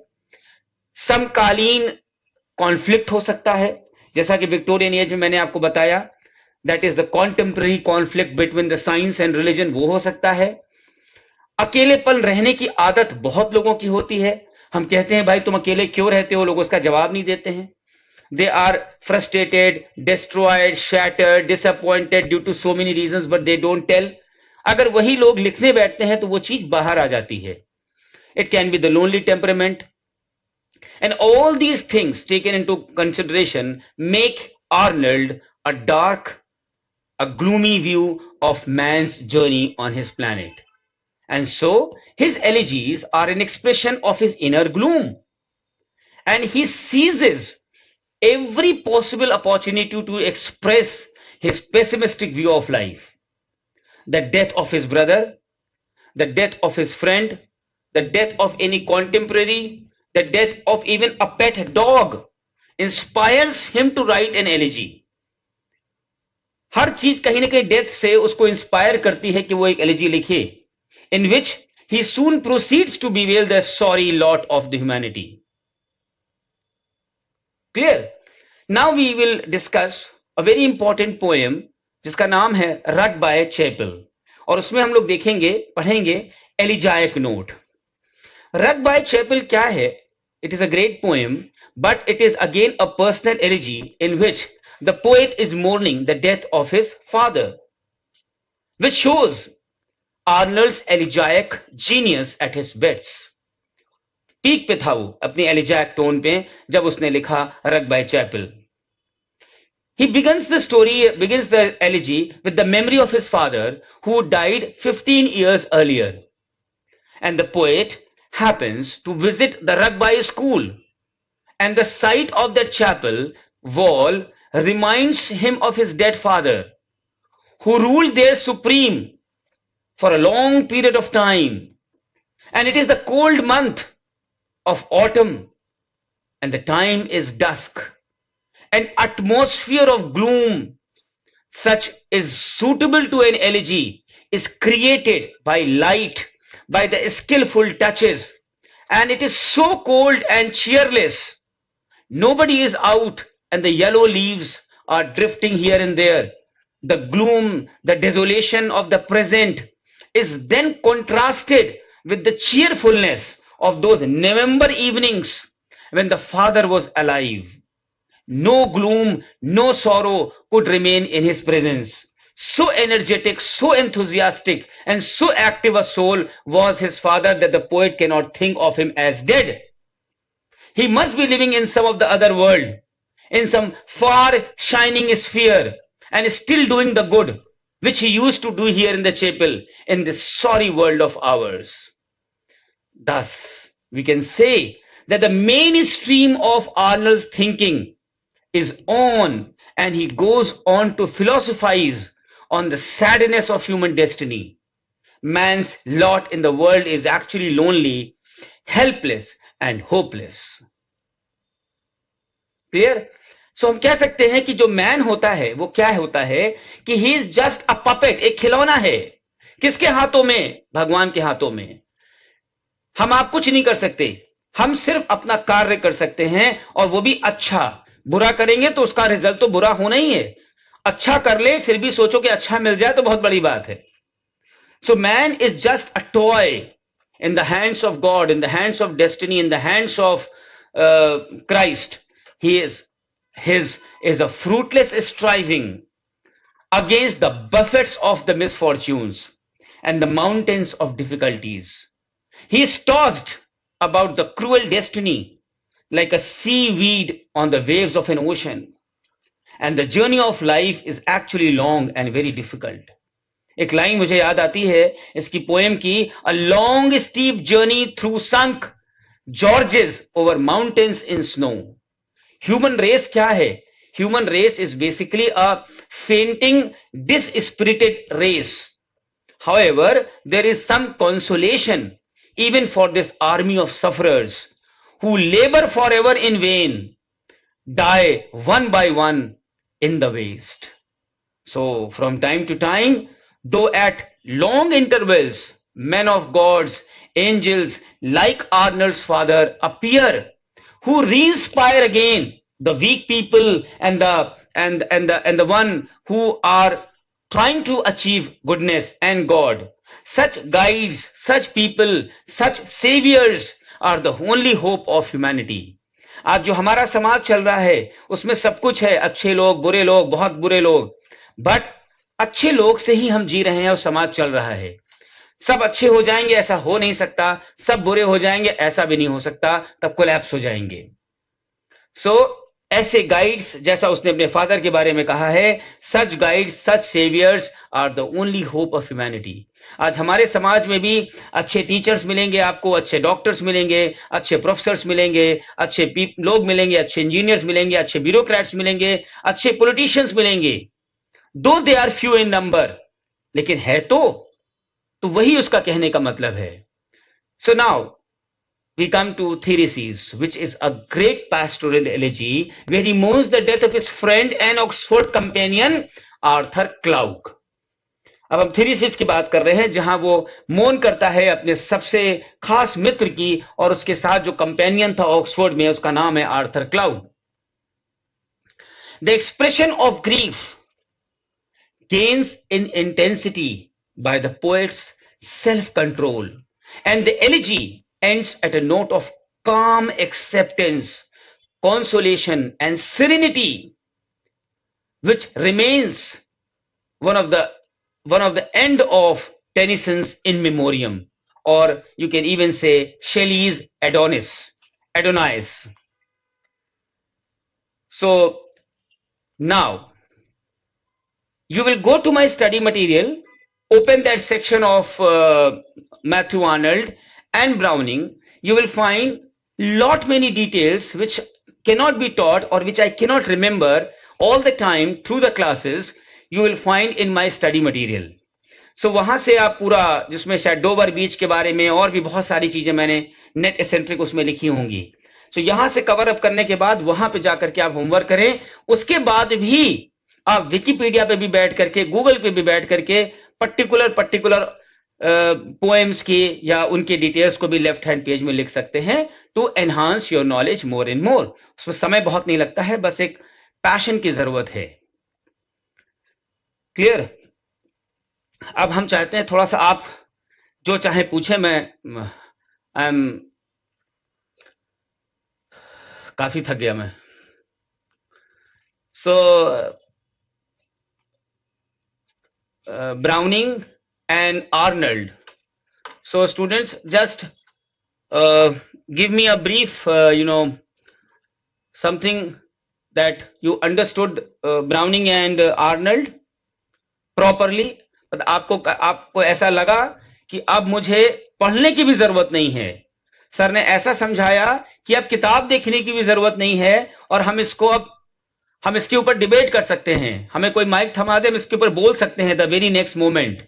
समकालीन कॉन्फ्लिक्ट हो सकता है, जैसा कि विक्टोरियन एज में मैंने आपको बताया, that is the contemporary conflict between the science and religion, वो हो सकता है. अकेलेपन रहने की आदत बहुत लोगों की होती है. हम कहते हैं भाई तुम अकेले क्यों रहते हो, लोग उसका जवाब नहीं देते हैं. They are frustrated, destroyed, shattered, disappointed due to so many reasons, but they don't tell. अगर वही लोग लिखने बैठते हैं तो वो चीज बाहर आ जाती है. It can be the lonely temperament. And all these things taken into consideration make Arnold a dark, a gloomy view of man's journey on his planet. And so his elegies are an expression of his inner gloom. And he seizes every possible opportunity to express his pessimistic view of life. The death of his brother, the death of his friend, the death of any contemporary, the death of even a pet dog inspires him to write an elegy. हर चीज कहीं ना कहीं death से उसको inspire करती है कि वो एक एलिजी लिखे. in which he soon proceeds to bewail the sorry lot of the humanity. Clear? Now we will discuss a very important poem जिसका नाम है रग बाय चैपल, और उसमें हम लोग देखेंगे, पढ़ेंगे एलिजाइक नोट. रग बाय चैपल क्या है? It is a great poem, but it is again a personal elegy in which the poet is mourning the death of his father, which shows Arnold's elegiac genius at his best. Peak पे था वो अपनी एलिजाइक tone पे जब उसने लिखा Rugby Chapel. He begins the elegy with the memory of his father who died 15 years earlier. And the poet happens to visit the Rugby school, and the sight of that chapel wall reminds him of his dead father, who ruled there supreme for a long period of time. And it is the cold month of autumn, and the time is dusk. An atmosphere of gloom such is suitable to an elegy is created by light, by the skillful touches, and it is so cold and cheerless. Nobody is out, and the yellow leaves are drifting here and there. The gloom, the desolation of the present is then contrasted with the cheerfulness of those November evenings when the father was alive. No gloom, no sorrow could remain in his presence. So energetic, so enthusiastic, and so active a soul was his father that the poet cannot think of him as dead. He must be living in some of the other world, in some far shining sphere, and still doing the good which he used to do here in the chapel in this sorry world of ours. Thus, we can say that the mainstream of Arnold's thinking is on, and he goes on to philosophize on the sadness of human destiny. Man's lot in the world is actually lonely, helpless and hopeless. Clear? So हम कह सकते हैं कि जो man होता है वो क्या होता है कि he is just a puppet, एक खिलौना है. किसके हाथों में? भगवान के हाथों में. हम आप कुछ नहीं कर सकते, हम सिर्फ अपना कार्य कर सकते हैं, और वो भी अच्छा. बुरा करेंगे तो उसका रिजल्ट तो बुरा होना ही है. अच्छा कर ले फिर भी सोचो कि अच्छा मिल जाए तो बहुत बड़ी बात है. So man is just a toy in the hands of God, in the hands of destiny, in the hands of Christ. His is a fruitless striving against the buffets of the misfortunes and the mountains of difficulties. He is tossed about the cruel destiny like a seaweed on the waves of an ocean. And the journey of life is actually long and very difficult. एक line मुझे याद आती है इसकी poem की, a long steep journey through sunk gorges over mountains in snow. Human race क्या है? Human race is basically a fainting, dispirited race. However, there is some consolation even for this army of sufferers who labor forever in vain, die one by one in the waste. So from time to time, though at long intervals, men of gods, angels like Arnold's father appear, who re-inspire again the weak people and the one who are trying to achieve goodness and God. Such guides, such people, such saviors are the only hope of humanity. आज जो हमारा समाज चल रहा है उसमें सब कुछ है, अच्छे लोग, बुरे लोग, बहुत बुरे लोग, बट अच्छे लोग से ही हम जी रहे हैं और समाज चल रहा है. सब अच्छे हो जाएंगे ऐसा हो नहीं सकता, सब बुरे हो जाएंगे ऐसा भी नहीं हो सकता, तब कोलैप्स हो जाएंगे. ऐसे गाइड्स जैसा उसने अपने फादर के बारे में कहा है, such guides, such saviours are the only hope of humanity. आज हमारे समाज में भी अच्छे टीचर्स मिलेंगे आपको, अच्छे डॉक्टर्स मिलेंगे, अच्छे प्रोफेसर्स मिलेंगे, अच्छे लोग मिलेंगे, अच्छे इंजीनियर्स मिलेंगे, अच्छे ब्यूरोक्रेट्स मिलेंगे, अच्छे पॉलिटिशियंस मिलेंगे, though they are few in number, लेकिन है तो वही उसका कहने का मतलब है. So now we come to Thereses, which is a great pastoral elegy where he mourns the death of his friend and Oxford companion Arthur Clough. अब हम थीसिस की बात कर रहे हैं, जहां वो मौन करता है अपने सबसे खास मित्र की, और उसके साथ जो कंपेनियन था ऑक्सफोर्ड में, उसका नाम है Arthur cloud. The expression of grief gains in intensity by the poet's self-control, and the elegy ends at a note of calm acceptance, consolation, and serenity, which remains one of the end of Tennyson's In Memoriam, or you can even say Shelley's Adonais. So now you will go to my study material, open that section of Matthew Arnold and Browning. You will find lot many details which cannot be taught, or which I cannot remember all the time through the classes. You will find in my study material. So वहां से आप पूरा, जिसमें शायद Dover बीच के बारे में और भी बहुत सारी चीजें मैंने नेट एसेंट्रिक उसमें लिखी होंगी. So यहां से कवर अप करने के बाद वहां पे जाकर के आप होमवर्क करें. उसके बाद भी आप विकिपीडिया पे भी बैठ करके, गूगल पे भी बैठ करके पर्टिकुलर पोएम्स की या उनके डिटेल्स को भी लेफ्ट हैंड पेज में लिख सकते हैं, to enhance your knowledge more and more. उसमें समय बहुत नहीं लगता है, बस एक पैशन की जरूरत है. क्लियर? अब हम चाहते हैं थोड़ा सा आप जो चाहे पूछे. मैं आई एम काफी थक गया मैं. सो Browning and Arnold. So students, just give me a brief, something that you understood Browning and Arnold properly. मतलब आपको ऐसा लगा कि अब मुझे पढ़ने की भी जरूरत नहीं है. सर ने ऐसा समझाया कि अब किताब देखने की भी जरूरत नहीं है, और हम इसके ऊपर डिबेट कर सकते हैं. हमें कोई माइक थमा दे, हम इसके ऊपर बोल सकते हैं द वेरी नेक्स्ट मोमेंट.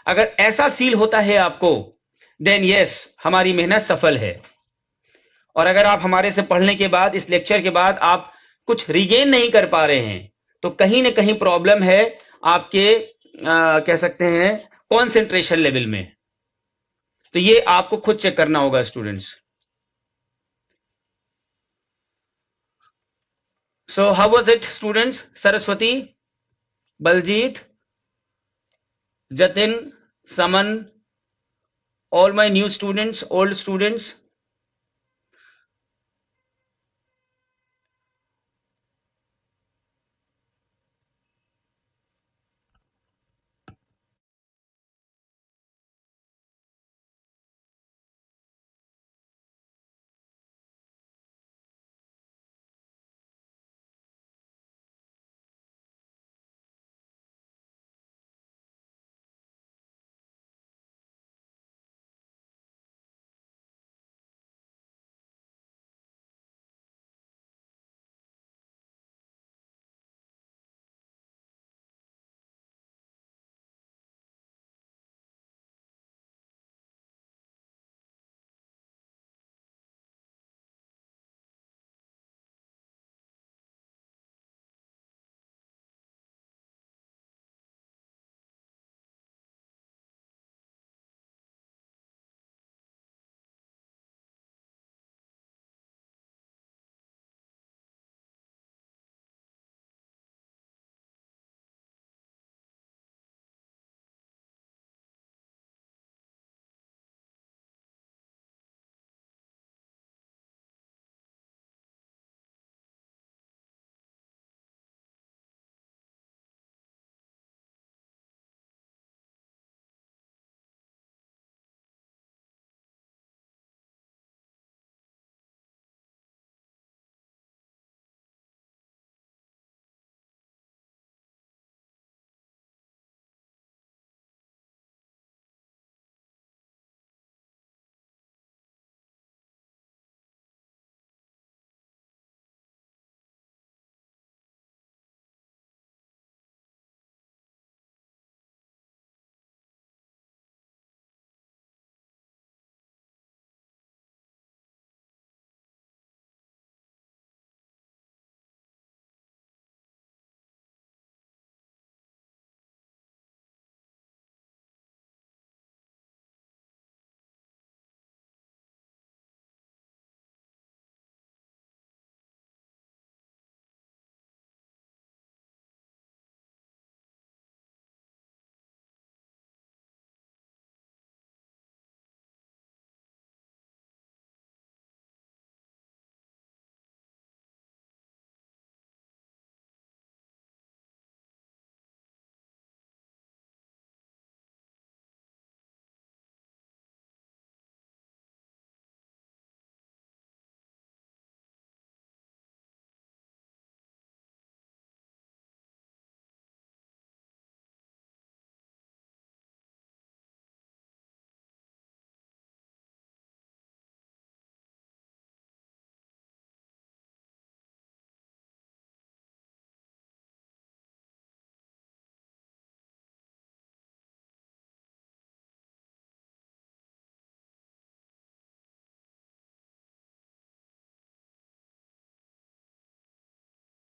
अगर ऐसा फील होता है आपको, देन यस, हमारी मेहनत सफल है. और अगर आप हमारे से पढ़ने के बाद, इस लेक्चर के बाद आप कुछ रिगेन नहीं कर पा रहे हैं, तो कहीं ना कहीं प्रॉब्लम है आपके कह सकते हैं कंसंट्रेशन लेवल में. तो ये आपको खुद चेक करना होगा students. So how was it students? Saraswati, Baljit, Jatin, Saman, all my new students, old students,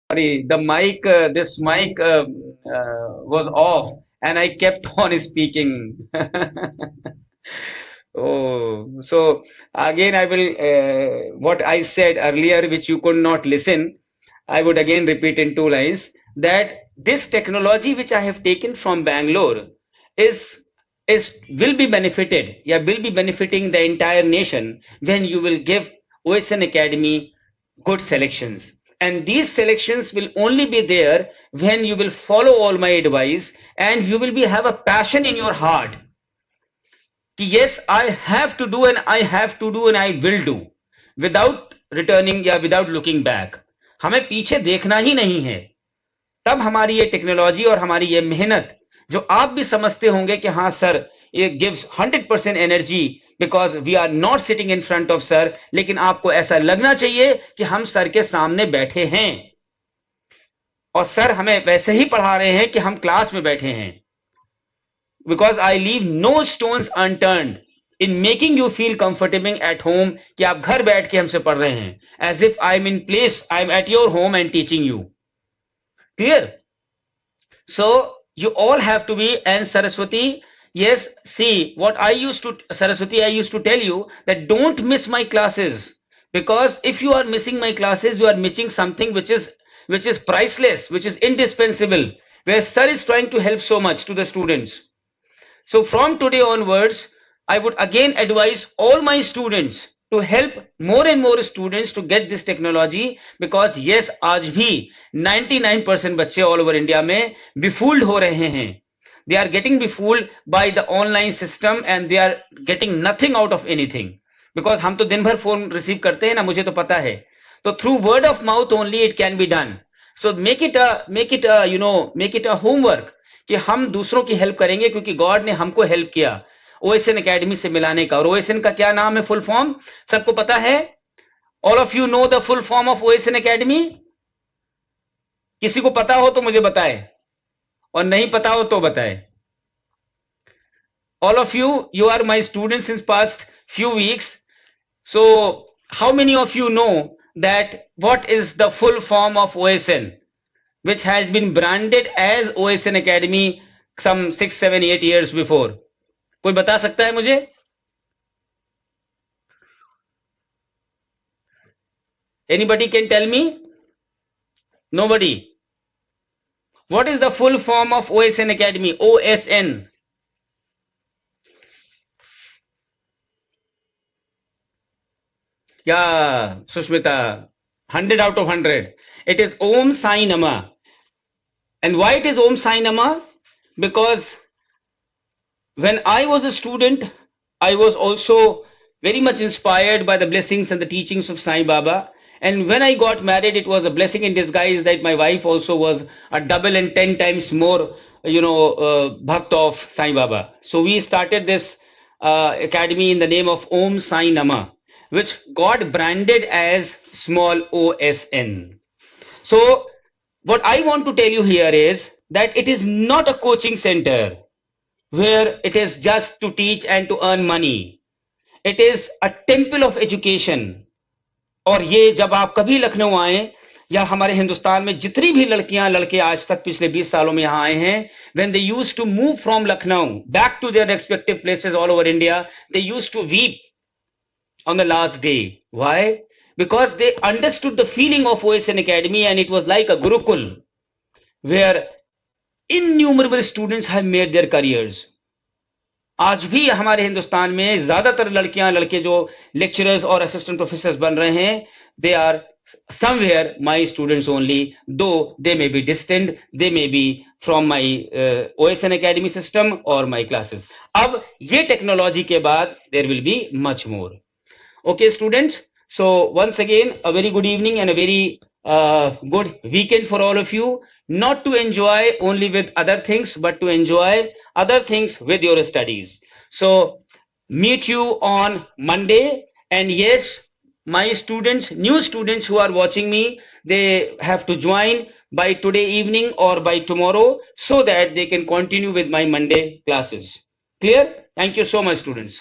sorry, the mic, this mic was off, and I kept on speaking. Oh, so again, I will, what I said earlier, which you could not listen, I would again repeat in two lines that this technology which I have taken from Bangalore is will be benefited, yeah, will be benefiting the entire nation when you will give OSN Academy good selections. And these selections will only be there when you will follow all my advice and you will be have a passion in your heart कि yes, I have to do and I have to do and I will do without returning या without looking back. हमें पीछे देखना ही नहीं है. तब हमारी ये टेक्नोलॉजी और हमारी ये मेहनत जो आप भी समझते होंगे कि हाँ सर ये gives 100% energy because we are not sitting in front of sir, लेकिन आपको ऐसा लगना चाहिए कि हम सर के सामने बैठे हैं और सर हमें वैसे ही पढ़ा रहे हैं कि हम क्लास में बैठे हैं. Because I leave no stones unturned in making you feel comfortable at home कि आप घर बैठ के हमसे पढ़ रहे हैं as if I am in place, I am at your home and teaching you. Clear? So you all have to be, and Saraswati, yes, see what I used to, Saraswati, I used to tell you that don't miss my classes, because if you are missing my classes, you are missing something which is priceless, which is indispensable, where sir is trying to help so much to the students. So from today onwards, I would again advise all my students to help more and more students to get this technology, because yes, आज भी 99% बच्चे all over India में befooled हो रहे हैं. They are getting befooled by the online system and they are getting nothing out of anything. Because हम तो दिन भर फोन रिसीव करते हैं ना, मुझे तो पता है. तो through word of mouth only it can be done. So make it a homework कि हम दूसरों की हेल्प करेंगे, क्योंकि गॉड ने हमको हेल्प किया OSN एकेडमी से मिलाने का. और OSN का क्या नाम है, फुल फॉर्म सबको पता है? All of you know the full form of OSN academy? किसी को पता हो तो मुझे बताए, और नहीं पता हो तो बताए. All of you are my students since past few weeks, so how many of you know that what is the full form of OSN which has been branded as OSN Academy some 6, 7, 8 years before? कोई बता सकता है मुझे? Anybody can tell me? Nobody. What is the full form of OSN Academy? OSN. Yeah, Sushmita, 100 out of 100. It is Om Sai Namah. And why it is Om Sai Namah? Because when I was a student, I was also very much inspired by the blessings and the teachings of Sai Baba. And when I got married, it was a blessing in disguise that my wife also was a double and 10 times more, bhakt of Sai Baba. So we started this academy in the name of Om Sai Namah, which got branded as small OSN. So what I want to tell you here is that it is not a coaching center where it is just to teach and to earn money. It is a temple of education. और ये जब आप कभी लखनऊ आए या हमारे हिंदुस्तान में जितनी भी लड़कियां लड़के आज तक पिछले 20 सालों में यहाँ आए हैं, when they used to move from Lucknow back to their respective places all over India, they used to weep on the last day. Why? Because they understood the feeling of OSN Academy, and it was like a Gurukul where innumerable students have made their careers. आज भी हमारे हिंदुस्तान में ज्यादातर लड़कियां लड़के जो lecturers और assistant professors बन रहे हैं, they are somewhere my students only, though they may be distant, they may be from my OSN Academy system or my classes. अब ये टेक्नोलॉजी के बाद there will be much more. Okay, students. So once again, a very good evening and a very good weekend for all of you. Not to enjoy only with other things, but to enjoy other things with your studies. So meet you on Monday. And yes, my students, new students who are watching me, they have to join by today evening or by tomorrow so that they can continue with my Monday classes. Clear? Thank you so much, students.